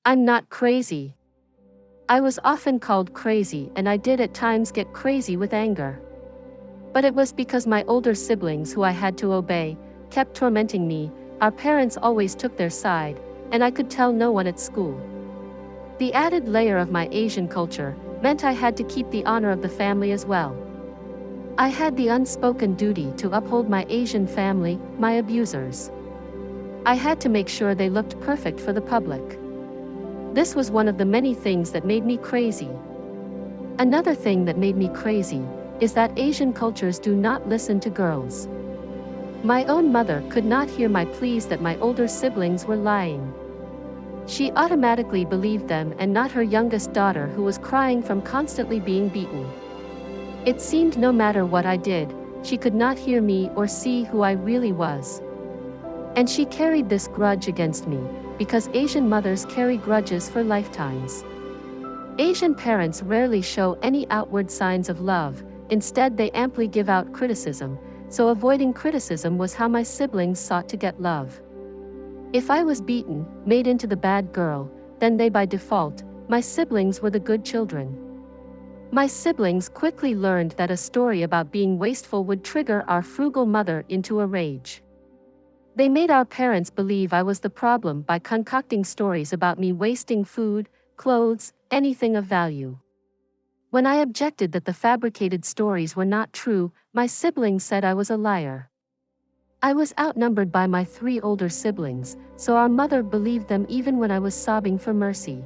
I'm not crazy. I was often called crazy, and I did at times get crazy with anger. But it was because my older siblings, who I had to obey, kept tormenting me. Our parents always took their side, and I could tell no one at school. The added layer of my Asian culture meant I had to keep the honor of the family as well. I had the unspoken duty to uphold my Asian family, my abusers. I had to make sure they looked perfect for the public. This was one of the many things that made me crazy. Another thing that made me crazy is that Asian cultures do not listen to girls. My own mother could not hear my pleas that my older siblings were lying. She automatically believed them and not her youngest daughter, who was crying from constantly being beaten. It seemed no matter what I did, she could not hear me or see who I really was. And she carried this grudge against me, because Asian mothers carry grudges for lifetimes. Asian parents rarely show any outward signs of love, instead they amply give out criticism, so avoiding criticism was how my siblings sought to get love. If I was beaten, made into the bad girl, then they by default, my siblings were the good children. My siblings quickly learned that a story about being wasteful would trigger our frugal mother into a rage. They made our parents believe I was the problem by concocting stories about me wasting food, clothes, anything of value. When I objected that the fabricated stories were not true, my siblings said I was a liar. I was outnumbered by my 3 older siblings, so our mother believed them even when I was sobbing for mercy.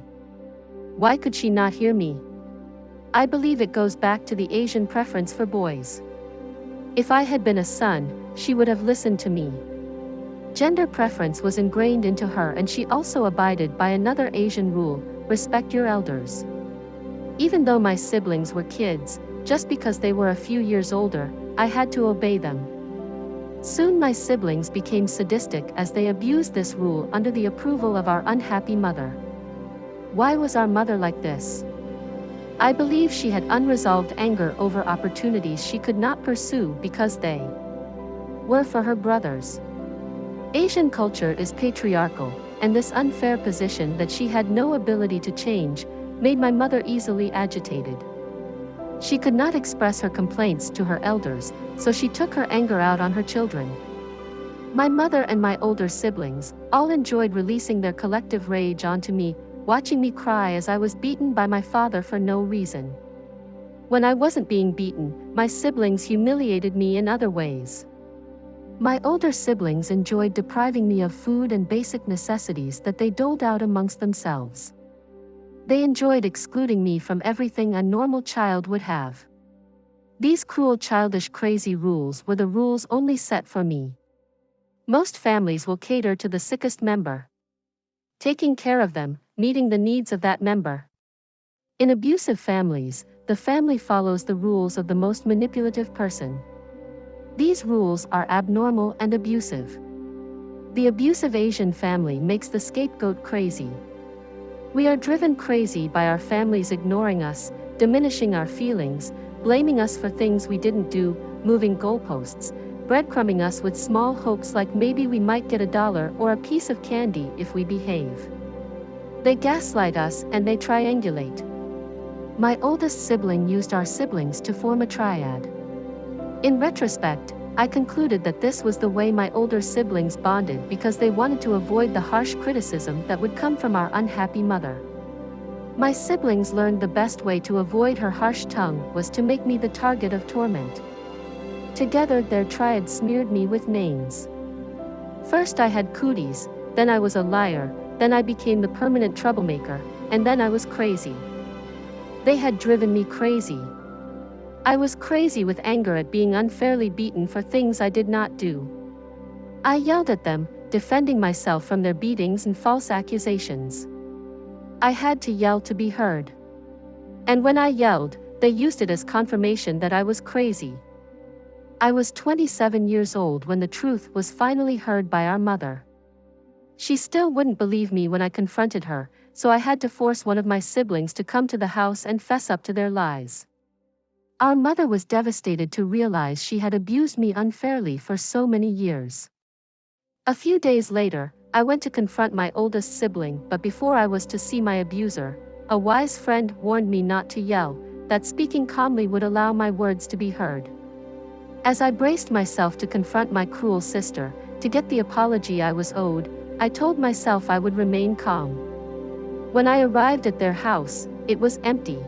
Why could she not hear me? I believe it goes back to the Asian preference for boys. If I had been a son, she would have listened to me. Gender preference was ingrained into her, and she also abided by another Asian rule: respect your elders. Even though my siblings were kids, just because they were a few years older, I had to obey them. Soon my siblings became sadistic as they abused this rule under the approval of our unhappy mother. Why was our mother like this? I believe she had unresolved anger over opportunities she could not pursue because they were for her brothers. Asian culture is patriarchal, and this unfair position that she had no ability to change made my mother easily agitated. She could not express her complaints to her elders, so she took her anger out on her children. My mother and my older siblings all enjoyed releasing their collective rage onto me, watching me cry as I was beaten by my father for no reason. When I wasn't being beaten, my siblings humiliated me in other ways. My older siblings enjoyed depriving me of food and basic necessities that they doled out amongst themselves. They enjoyed excluding me from everything a normal child would have. These cruel, childish, crazy rules were the rules only set for me. Most families will cater to the sickest member, taking care of them, meeting the needs of that member. In abusive families, the family follows the rules of the most manipulative person. These rules are abnormal and abusive. The abusive Asian family makes the scapegoat crazy. We are driven crazy by our families ignoring us, diminishing our feelings, blaming us for things we didn't do, moving goalposts, breadcrumbing us with small hopes like maybe we might get $1 or a piece of candy if we behave. They gaslight us and they triangulate. My oldest sibling used our siblings to form a triad. In retrospect, I concluded that this was the way my older siblings bonded because they wanted to avoid the harsh criticism that would come from our unhappy mother. My siblings learned the best way to avoid her harsh tongue was to make me the target of torment. Together their triad smeared me with names. First I had cooties, then I was a liar, then I became the permanent troublemaker, and then I was crazy. They had driven me crazy. I was crazy with anger at being unfairly beaten for things I did not do. I yelled at them, defending myself from their beatings and false accusations. I had to yell to be heard. And when I yelled, they used it as confirmation that I was crazy. I was 27 years old when the truth was finally heard by our mother. She still wouldn't believe me when I confronted her, so I had to force one of my siblings to come to the house and fess up to their lies. Our mother was devastated to realize she had abused me unfairly for so many years. A few days later, I went to confront my oldest sibling, but before I was to see my abuser, a wise friend warned me not to yell, that speaking calmly would allow my words to be heard. As I braced myself to confront my cruel sister, to get the apology I was owed, I told myself I would remain calm. When I arrived at their house, it was empty.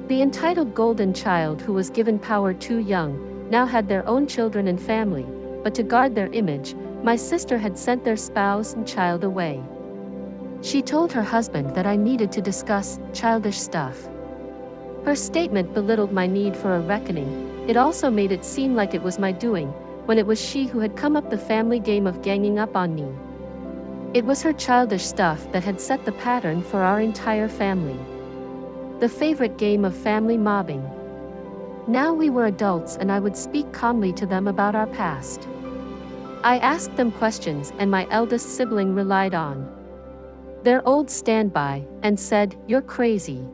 The entitled golden child who was given power too young, now had their own children and family, but to guard their image, my sister had sent their spouse and child away. She told her husband that I needed to discuss childish stuff. Her statement belittled my need for a reckoning. It also made it seem like it was my doing, when it was she who had come up the family game of ganging up on me. It was her childish stuff that had set the pattern for our entire family. The favorite game of family mobbing. Now we were adults and I would speak calmly to them about our past. I asked them questions and my eldest sibling relied on their old standby and said, "You're crazy.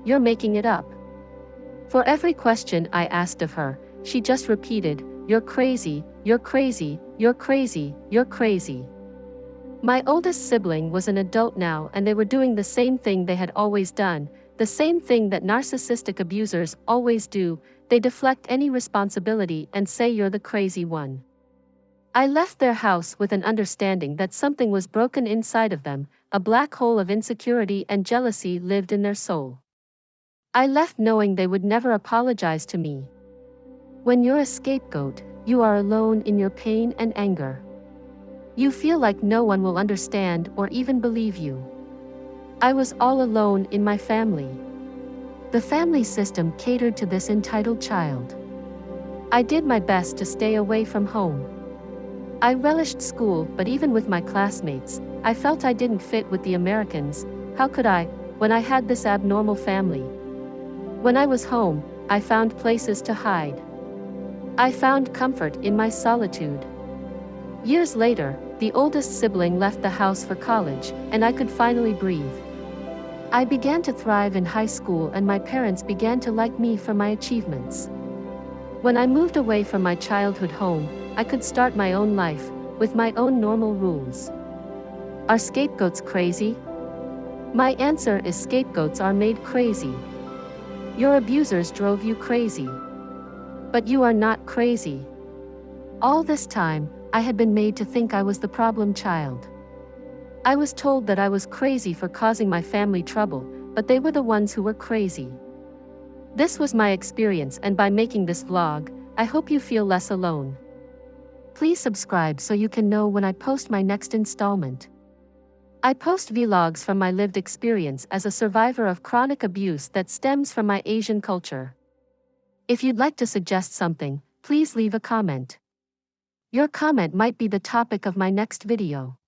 You're making it up." For every question I asked of her, she just repeated, "You're crazy, you're crazy, you're crazy, you're crazy." My oldest sibling was an adult now and they were doing the same thing they had always done, the same thing that narcissistic abusers always do. They deflect any responsibility and say you're the crazy one. I left their house with an understanding that something was broken inside of them, a black hole of insecurity and jealousy lived in their soul. I left knowing they would never apologize to me. When you're a scapegoat, you are alone in your pain and anger. You feel like no one will understand or even believe you. I was all alone in my family. The family system catered to this entitled child. I did my best to stay away from home. I relished school, but even with my classmates, I felt I didn't fit with the Americans. How could I, when I had this abnormal family? When I was home, I found places to hide. I found comfort in my solitude. Years later, the oldest sibling left the house for college, and I could finally breathe. I began to thrive in high school and my parents began to like me for my achievements. When I moved away from my childhood home, I could start my own life, with my own normal rules. Are scapegoats crazy? My answer is scapegoats are made crazy. Your abusers drove you crazy. But you are not crazy. All this time, I had been made to think I was the problem child. I was told that I was crazy for causing my family trouble, but they were the ones who were crazy. This was my experience, and by making this vlog, I hope you feel less alone. Please subscribe so you can know when I post my next installment. I post vlogs from my lived experience as a survivor of chronic abuse that stems from my Asian culture. If you'd like to suggest something, please leave a comment. Your comment might be the topic of my next video.